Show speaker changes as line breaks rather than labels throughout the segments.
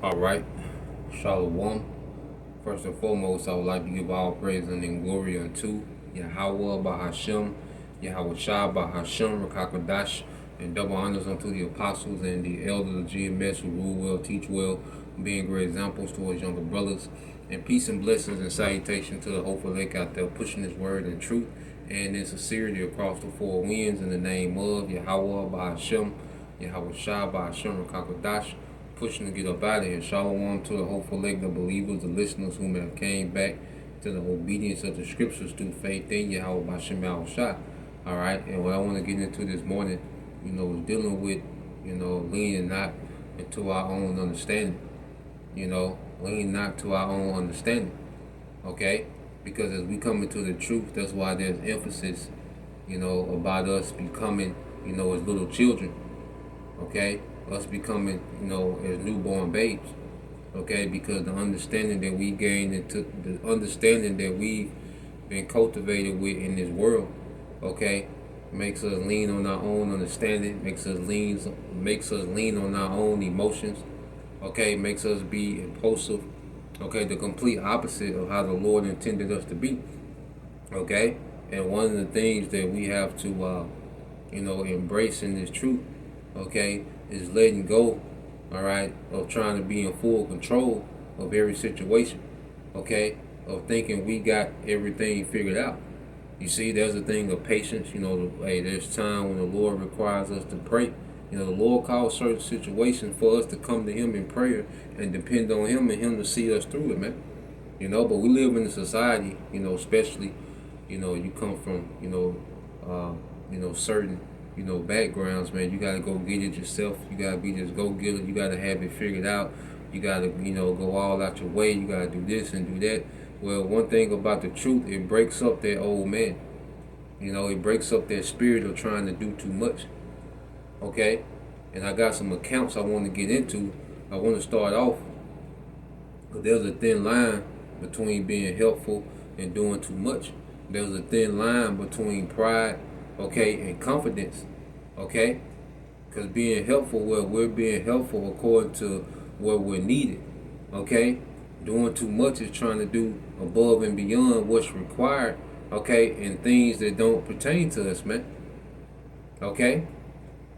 All right, Shalom. First and foremost, I would like to give all praise and glory unto Yahweh Bahashem, Yahweh Shah Bahashem, Rakakadash, and double honors unto the apostles and the elders of GMS who rule well, teach well, being great examples towards younger brothers. And peace and blessings and salutation to the hopeful lake out there pushing His word in truth and in sincerity across the four winds in the name of Yahweh Bahashem, Yahweh Shah Bahashem, Rakakadash, pushing to get up out of here. Shalom to the hopeful leg, the believers, the listeners whom have came back to the obedience of the scriptures through faith in Yahweh Bashem Yahushua. All right, and what I want to get into this morning, is dealing with, leaning not into our own understanding. Lean not to our own understanding. Okay, because as we come into the truth, that's why there's emphasis, about us becoming, as little children. Okay, us becoming, as newborn babes. Okay, because the understanding that we gain into the understanding that we've been cultivated with in this world, okay, makes us lean on our own understanding, makes us lean on our own emotions, okay, makes us be impulsive, okay, the complete opposite of how the Lord intended us to be, okay. And one of the things that we have to, embrace in this truth, okay, is letting go, all right, of trying to be in full control of every situation, okay, of thinking we got everything figured out. You see, there's a thing of patience. Hey, there's time when the Lord requires us to pray. The Lord calls certain situations for us to come to Him in prayer and depend on Him and Him to see us through it, man. But we live in a society, especially, you come from, certain, backgrounds, man. You gotta go get it yourself. You gotta be this go-getter. You gotta have it figured out. You gotta, go all out your way. You gotta do this and do that. Well, one thing about the truth, it breaks up that old man. It breaks up that spirit of trying to do too much. Okay? And I got some accounts I want to get into. I want to start off. But there's a thin line between being helpful and doing too much. There's a thin line between pride, okay, and confidence, okay? Because being helpful, well, we're being helpful according to where we're needed, okay? Doing too much is trying to do above and beyond what's required, okay, and things that don't pertain to us, man, okay?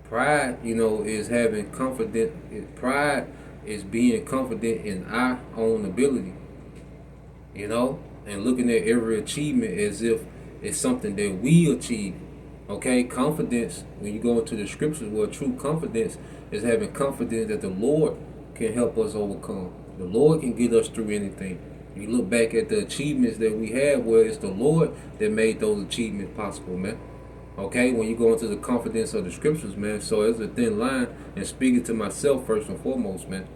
Pride, is having confidence. Pride is being confident in our own ability, and looking at every achievement as if it's something that we achieve. Okay, confidence, when you go into the scriptures, well, true confidence is having confidence that the Lord can help us overcome. The Lord can get us through anything. You look back at the achievements that we have, well, it's the Lord that made those achievements possible, man. Okay, when you go into the confidence of the scriptures, man, so it's a thin line, and speaking to myself first and foremost, man,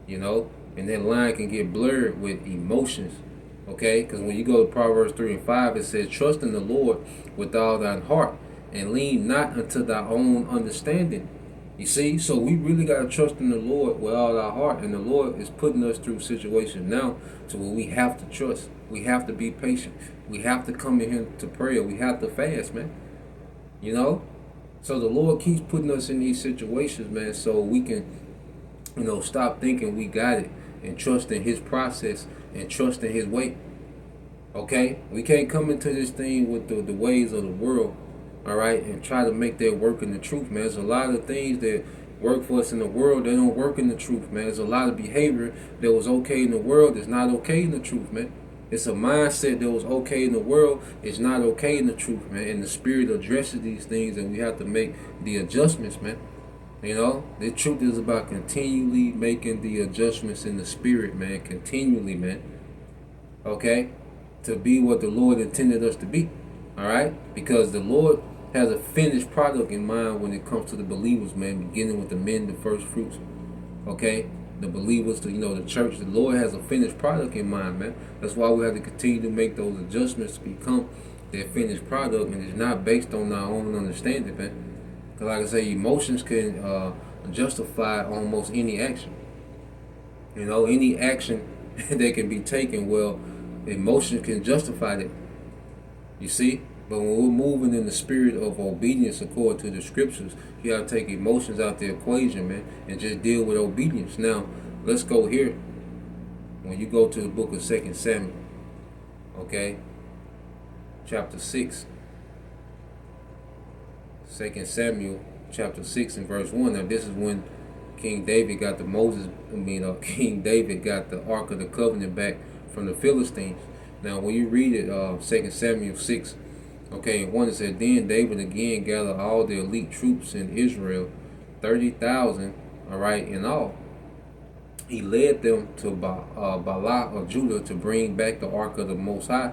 and that line can get blurred with emotions. Okay, because when you go to Proverbs 3 and 5, it says, trust in the Lord with all thine heart, and lean not unto thy own understanding. You see, so we really got to trust in the Lord with all our heart, and the Lord is putting us through situations now to where we have to trust. We have to be patient. We have to come in here to prayer. We have to fast, man. So the Lord keeps putting us in these situations, man, so we can, stop thinking we got it and trust in His process and trust in His way. Okay? We can't come into this thing with the ways of the world, all right, and try to make that work in the truth, man. There's a lot of things that work for us in the world that don't work in the truth, man. There's a lot of behavior that was okay in the world that's not okay in the truth, man. It's a mindset that was okay in the world is not okay in the truth, man. And the Spirit addresses these things, and we have to make the adjustments, man. The truth is about continually making the adjustments in the Spirit, man. Continually, man. Okay? To be what the Lord intended us to be. All right? Because the Lord has a finished product in mind when it comes to the believers, man. Beginning with the men, the first fruits. Okay? The believers, the church. The Lord has a finished product in mind, man. That's why we have to continue to make those adjustments to become that finished product, and it's not based on our own understanding, man. Because like I say, emotions can justify almost any action. Any action that can be taken, well, emotion can justify that. You see? But when we're moving in the spirit of obedience according to the scriptures, you gotta take emotions out the equation, man, and just deal with obedience. Now, let's go here. When you go to the book of 2 Samuel, okay, chapter 6. 2 Samuel chapter 6 and verse 1. Now this is when King David got King David got the Ark of the Covenant back from the Philistines. Now when you read it, 2 Samuel 6, okay, and 1, it said, then David again gathered all the elite troops in Israel, 30,000, all right, in all. He led them to Baalah of Judah to bring back the Ark of the Most High,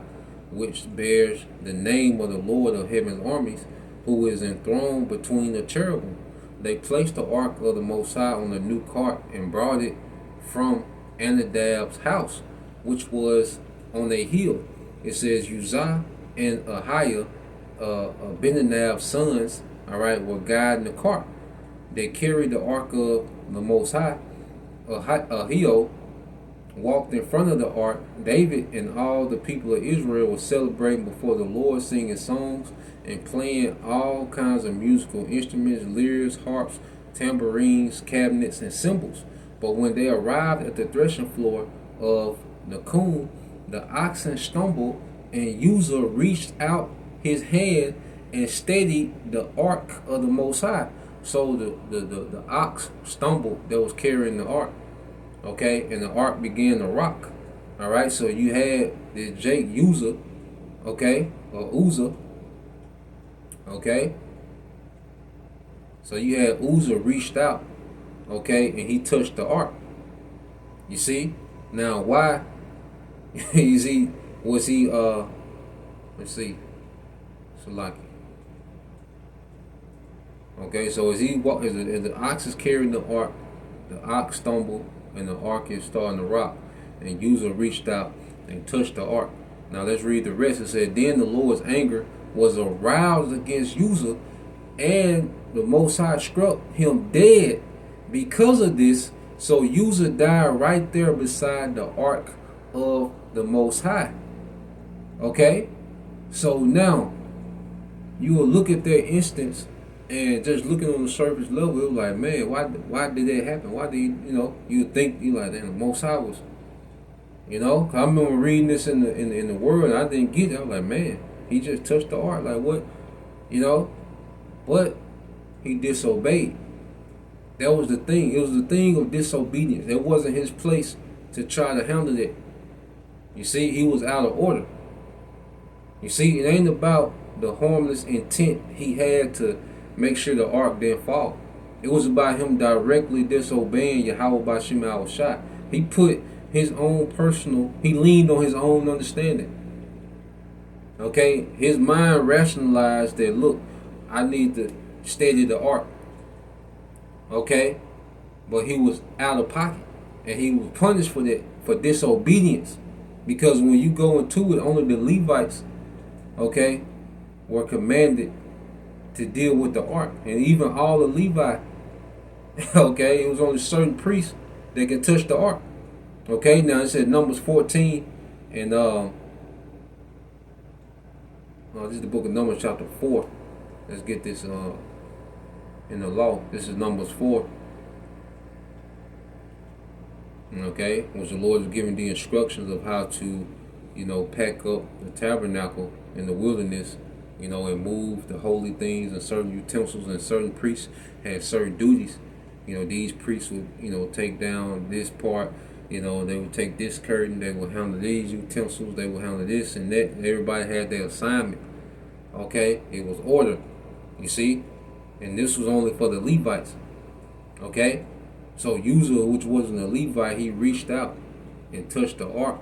which bears the name of the Lord of Heaven's armies, who is enthroned between the cherubim. They placed the Ark of the Most High on a new cart and brought it from Anadab's house, which was on a hill. It says Uzzah and Ahiah, Abinadab's sons, all right, were guiding the cart. They carried the Ark of the Most High. Ahio walked in front of the ark. David and all the people of Israel were celebrating before the Lord, singing songs and playing all kinds of musical instruments, lyres, harps, tambourines, cabinets, and cymbals. But when they arrived at the threshing floor of Nakun, the oxen stumbled, and Uzzah reached out his hand and steadied the ark of the Most High. So the ox stumbled that was carrying the ark, okay, and the ark began to rock. All right, so you had this Uzzah, okay, or Uzzah, okay. So you had Uzzah reached out, okay, and he touched the ark. You see? Now why? You see, was he let's see, Salaki. Okay, so as the ox is carrying the ark, the ox stumbled and the ark is starting to rock, and Uzzah reached out and touched the ark. Now let's read the rest. It said, then the Lord's anger was aroused against Uzzah, and the Most High struck him dead because of this. So Uzzah died right there beside the ark of the Most High. Okay, so now you will look at that instance, and just looking on the surface level, it was like, man, why did that happen? Why did you think you like, damn, the Most High was, 'cause I remember reading this in the Word, and I didn't get it. I was like, man, he just touched the ark, like what, but he disobeyed. That was the thing. It was the thing of disobedience. It wasn't his place to try to handle it. You see, he was out of order. You see, it ain't about the harmless intent he had to make sure the ark didn't fall. It was about him directly disobeying Yahweh Bashim Al-Shai. He put his own he leaned on his own understanding. Okay, his mind rationalized that, look, I need to steady the ark. Okay, but he was out of pocket, and he was punished for that, for disobedience. Because when you go into it, only the Levites, okay, were commanded to deal with the ark, and even all the Levi, okay, it was only certain priests that can touch the ark. Okay, now it said Numbers 14, and this is the book of Numbers chapter 4. Let's get this in the law. This is Numbers 4. Okay, which the Lord is giving the instructions of how to, pack up the tabernacle in the wilderness, and move the holy things and certain utensils, and certain priests had certain duties. These priests would, take down this part, they would take this curtain, they would handle these utensils, they would handle this and that. Everybody had their assignment. Okay, it was order, you see, and this was only for the Levites. Okay, so Uzzah, which wasn't a Levite, he reached out and touched the ark,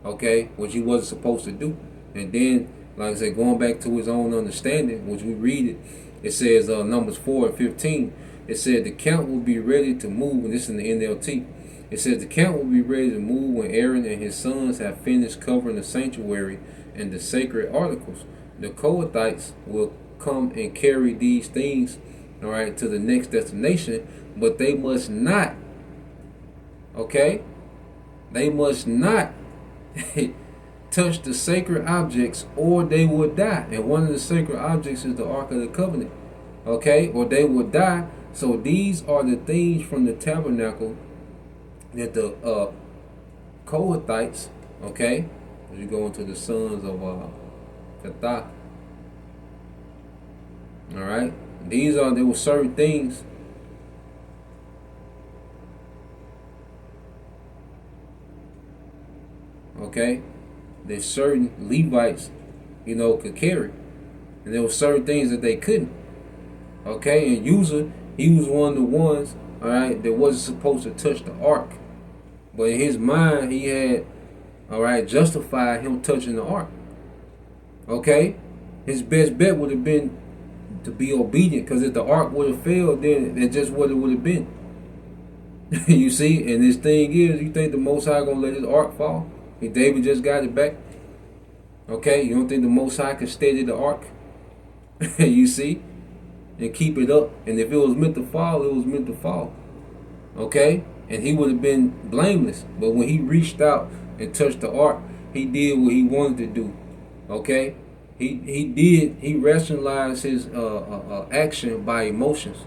okay, which he wasn't supposed to do. And then, like I said, going back to his own understanding, which we read it, it says Numbers 4 and 15, it said the camp will be ready to move, and this is in the NLT. It says the camp will be ready to move when Aaron and his sons have finished covering the sanctuary and the sacred articles. The Kohathites will come and carry these things, all right, to the next destination, but they must not, okay, they must not touch the sacred objects, or they will die. And one of the sacred objects is the Ark of the Covenant, okay, or they will die. So these are the things from the tabernacle that the Kohathites, okay, as you go into the sons of Kathah, all right, there were certain things, okay, that certain Levites, could carry, and there were certain things that they couldn't. Okay, and Uzzah, he was one of the ones, all right, that wasn't supposed to touch the ark, but in his mind, he had, all right, justified him touching the ark. Okay, his best bet would have been to be obedient, because if the ark would have failed, then that's just what it would have been. You see, and this thing is, you think the Most High gonna let his ark fall? If David just got it back, okay, you don't think the Most High could steady the ark? You see, and keep it up. And if it was meant to fall, it was meant to fall. Okay, and he would have been blameless. But when he reached out and touched the ark, he did what he wanted to do. Okay, he rationalized his action by emotions.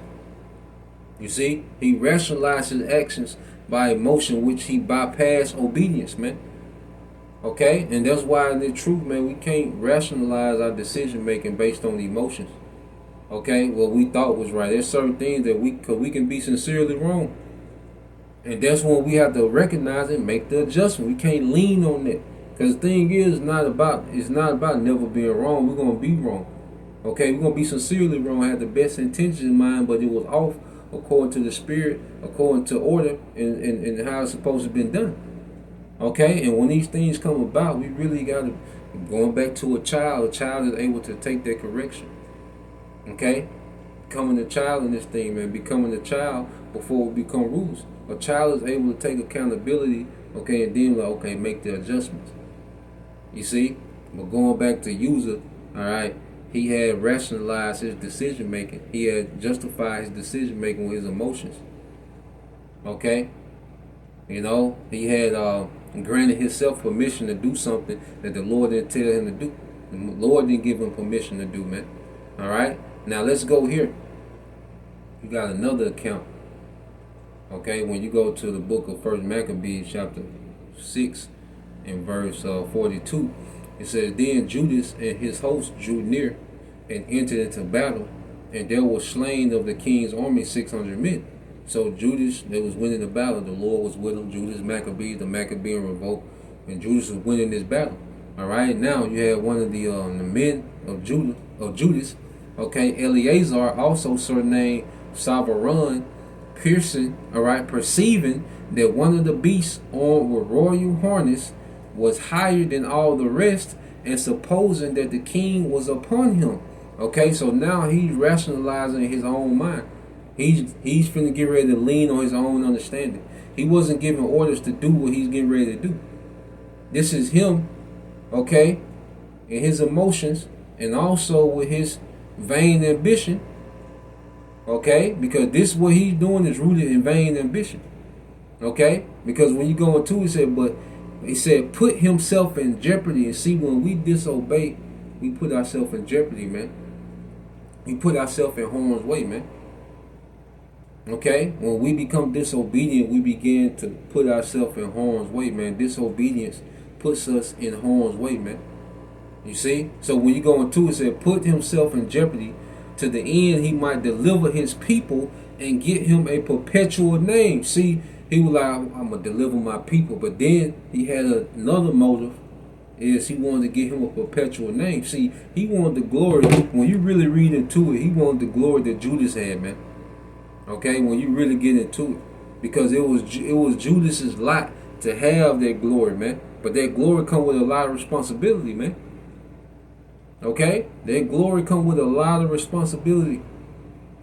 You see, he rationalized his actions by emotion, which he bypassed obedience, man. Okay, and that's why in the truth, man, we can't rationalize our decision making based on emotions. Okay, what we thought was right. There's certain things that we can be sincerely wrong, and that's when we have to recognize it and make the adjustment. We can't lean on it, because the thing is, it's not about never being wrong. We're gonna be wrong. Okay, we're gonna be sincerely wrong, have the best intentions in mind, but it was off according to the spirit, according to order, and how it's supposed to have been done. Okay, and when these things come about, we really got to, going back to a child is able to take that correction. Okay, becoming a child in this thing, man, becoming a child before we become rulers. A child is able to take accountability, okay, and then okay, make the adjustments. You see, but going back to Uzzah, all right, he had rationalized his decision making. He had justified his decision making with his emotions. Okay, he had granted himself permission to do something that the Lord didn't tell him to do. The Lord didn't give him permission to do, man. All right. Now let's go here. You got another account. Okay, when you go to the book of First Maccabees, chapter 6, and verse 42, it says, "Then Judas and his host drew near and entered into battle, and there was slain of the king's army 600 men." So Judas, they was winning the battle. The Lord was with him. Judas Maccabees, the Maccabean revolt, and Judas was winning this battle. All right. Now you have one of the men of Judas. Okay, Eleazar, also surnamed Savaron, perceiving that one of the beasts armed with royal harness was higher than all the rest, and supposing that the king was upon him. Okay, so now he's rationalizing his own mind. He's finna get ready to lean on his own understanding. He wasn't giving orders to do what he's getting ready to do. This is him, okay, and his emotions, and also with his vain ambition, okay, because this what he's doing is rooted in vain ambition, okay, because when you go into it, he said put himself in jeopardy. And see, when we disobey, we put ourselves in jeopardy, man. We put ourselves in harm's way, man. Okay, when we become disobedient, we begin to put ourselves in harm's way, man. Disobedience puts us in harm's way, man. You see? So when you go into it, it said put himself in jeopardy to the end he might deliver his people and get him a perpetual name. See, he was like, I'm going to deliver my people. But then he had another motive, is he wanted to get him a perpetual name. See, he wanted the glory. When you really read into it, he wanted the glory that Judas had, man. Okay, when you really get into it. Because it was Judas's lot to have that glory, man. But that glory come with a lot of responsibility, man. Okay? That glory come with a lot of responsibility.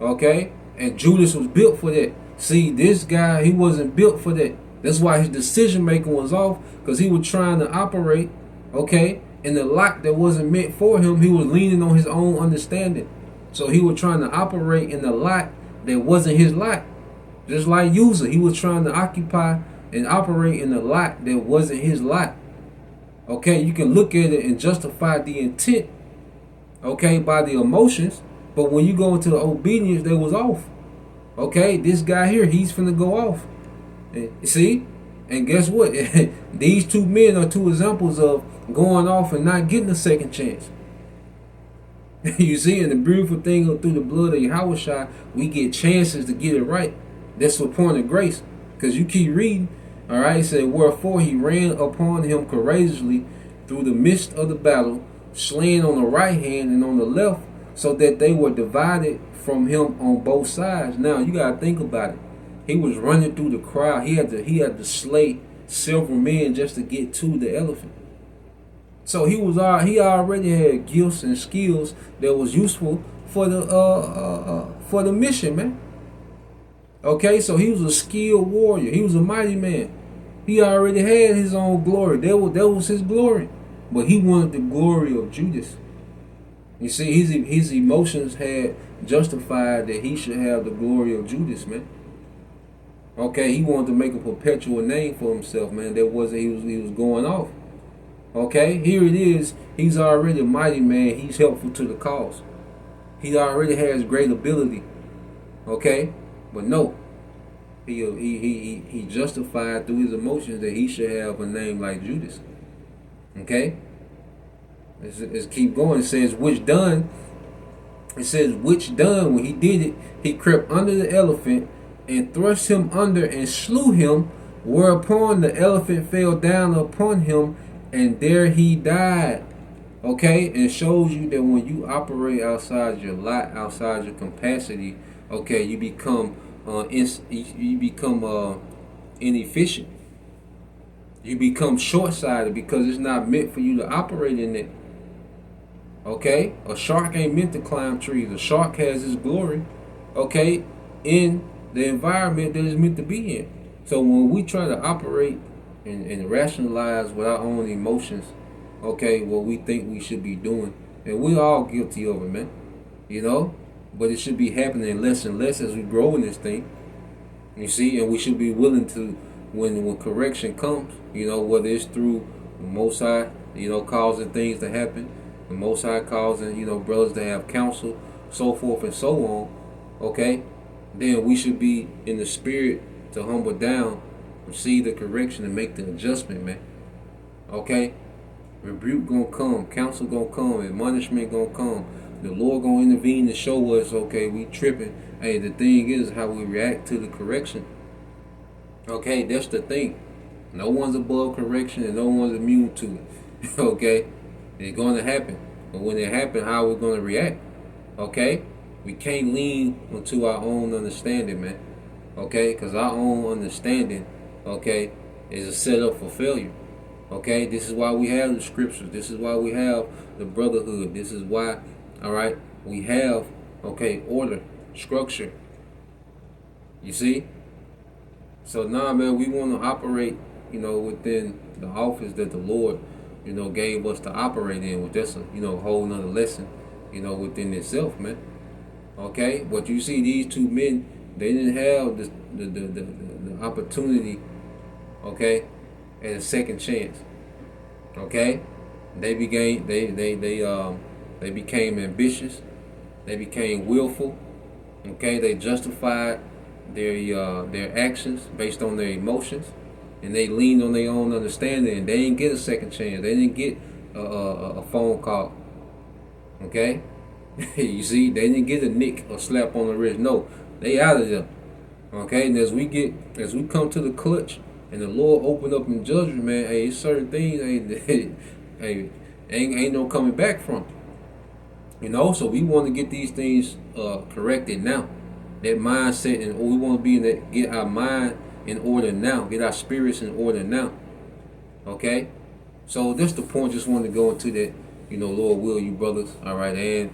Okay? And Judas was built for that. See, this guy, he wasn't built for that. That's why his decision making was off, because he was trying to operate, okay, in the lot that wasn't meant for him. He was leaning on his own understanding. So he was trying to operate in the lot that wasn't his lot. Just like Uzzah, he was trying to occupy and operate in the lot that wasn't his lot. Okay, you can look at it and justify the intent, okay, by the emotions, but when you go into the obedience, they was off. Okay, this guy here, he's finna go off. And see, And guess what? These two men are two examples of going off and not getting a second chance. You see, and the beautiful thing through the blood of Yahushua, we get chances to get it right. That's the point of grace. Because you keep reading, all right, it said, wherefore he ran upon him courageously through the midst of the battle, slaying on the right hand and on the left, so that they were divided from him on both sides. Now, you got to think about it. He was running through the crowd. He had to slay several men just to get to the elephant. So he already had gifts and skills that was useful for the mission, man. Okay, so he was a skilled warrior. He was a mighty man. He already had his own glory. That was his glory. But he wanted the glory of Judas. You see, his emotions had justified that he should have the glory of Judas, man. Okay, he wanted to make a perpetual name for himself, man. That wasn't he was going off. Okay, here it is. He's already a mighty man. He's helpful to the cause. He already has great ability. Okay, but no, he justified through his emotions that he should have a name like Judas. Okay, let's keep going. It says which done. It says which done when he did it, he crept under the elephant and thrust him under and slew him. Whereupon the elephant fell down upon him, and there he died. Okay, and it shows you that when you operate outside your lot, outside your capacity, okay, you become inefficient. You become short-sighted because it's not meant for you to operate in it. Okay, a shark ain't meant to climb trees. A shark has its glory, okay, in the environment that it's meant to be in. So when we try to operate and rationalize with our own emotions, okay, what we think we should be doing, and we're all guilty of it, man. You know, but it should be happening less and less as we grow in this thing. You see, and we should be willing to, when correction comes, you know, whether it's through the Most High, you know, causing things to happen, the Most High causing, you know, brothers to have counsel, so forth and so on, okay, then we should be in the spirit to humble down, receive the correction, and make the adjustment, man. Okay? Rebuke gonna come, counsel gonna come, admonishment gonna come. The Lord gonna intervene to show us, okay, we tripping. Hey, the thing is how we react to the correction. Okay, that's the thing. No one's above correction and no one's immune to it. Okay? It's gonna happen. But when it happens, how are we gonna react? Okay? We can't lean onto our own understanding, man. Okay? Because our own understanding, okay, is a setup for failure. Okay? This is why we have the scriptures. This is why we have the brotherhood. This is why, all right, we have, okay, order, structure. You see? So now, man, we want to operate, you know, within the office that the Lord, you know, gave us to operate in. With that's a, you know, whole nother lesson, you know, within itself, man. Okay, but you see, these two men, they didn't have the opportunity, okay, at a second chance. Okay, they became ambitious. They became willful. Okay, they justified their actions based on their emotions, and they leaned on their own understanding. And they didn't get a second chance. They didn't get a phone call. Okay, you see, they didn't get a nick or slap on the wrist. No, they out of there. Okay, and as we come to the clutch, and the Lord opened up in judgment, man, hey, it's certain things, hey, ain't no coming back from. You know, so we want to get these things corrected now. That mindset, and we want to be in that, get our mind in order now, get our spirits in order now. Okay, so that's the point. Just wanted to go into that. You know, Lord will, you brothers, all right, and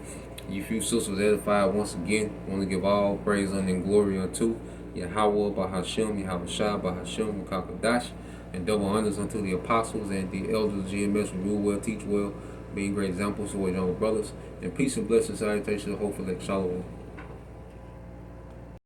you few sisters edified once again. Want to give all praise and glory unto Yahweh Bahashem, Yahweh Shah Bahashem, Kakadash, and double honors unto the apostles and the elders of GMS who rule well, teach well, being great examples to our young brothers. And peace and blessings, salutations, hopefully, shalom.